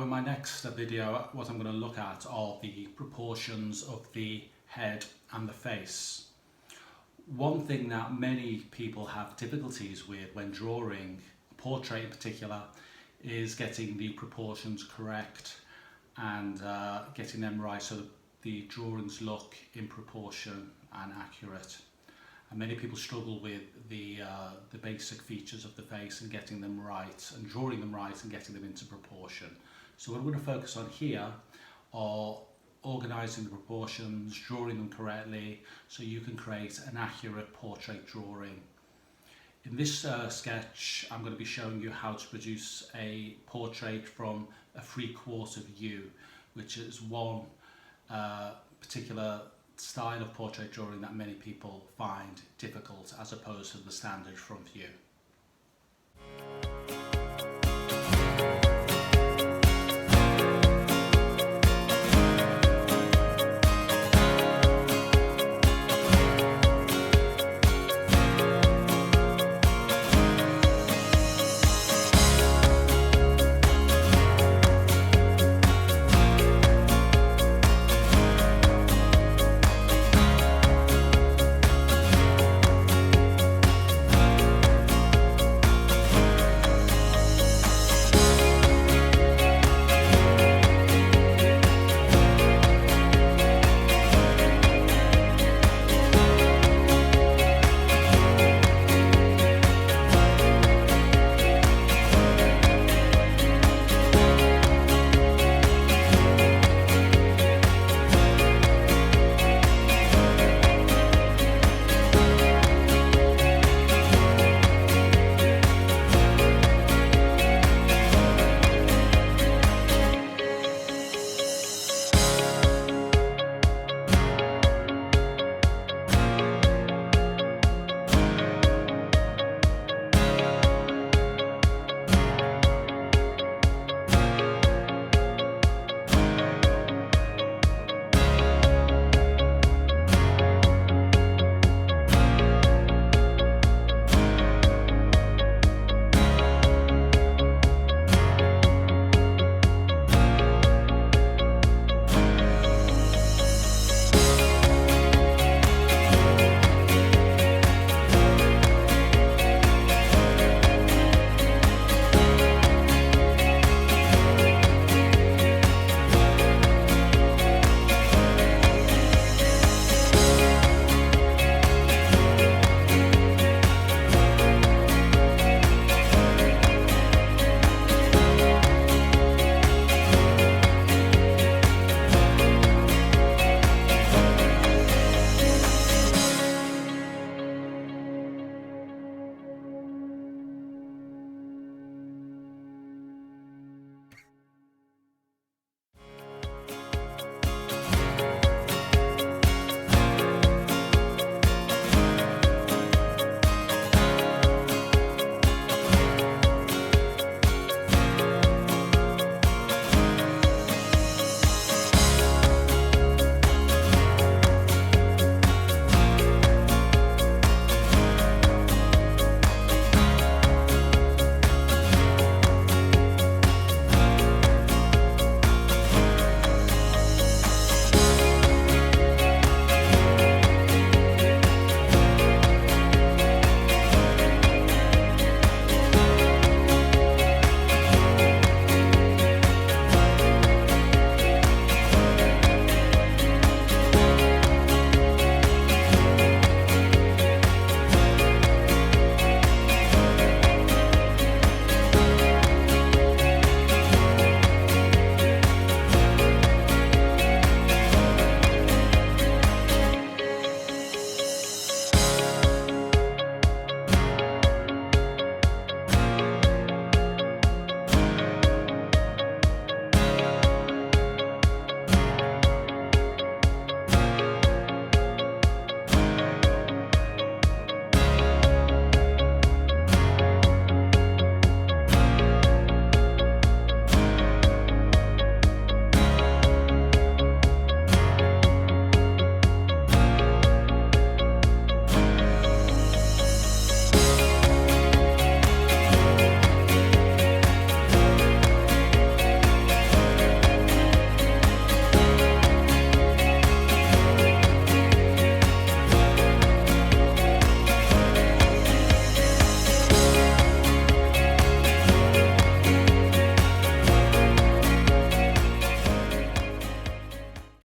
in my next video, what I'm going to look at are the proportions of the head and the face. One thing that many people have difficulties with when drawing a portrait in particular is getting the proportions correct and getting them right so that the drawings look in proportion and accurate. And many people struggle with the basic features of the face and getting them right and drawing them right and getting them into proportion. So what I'm going to focus on here are organising the proportions, drawing them correctly so you can create an accurate portrait drawing. In this sketch I'm going to be showing you how to produce a portrait from a 3/4 view, which is one particular style of portrait drawing that many people find difficult as opposed to the standard front view.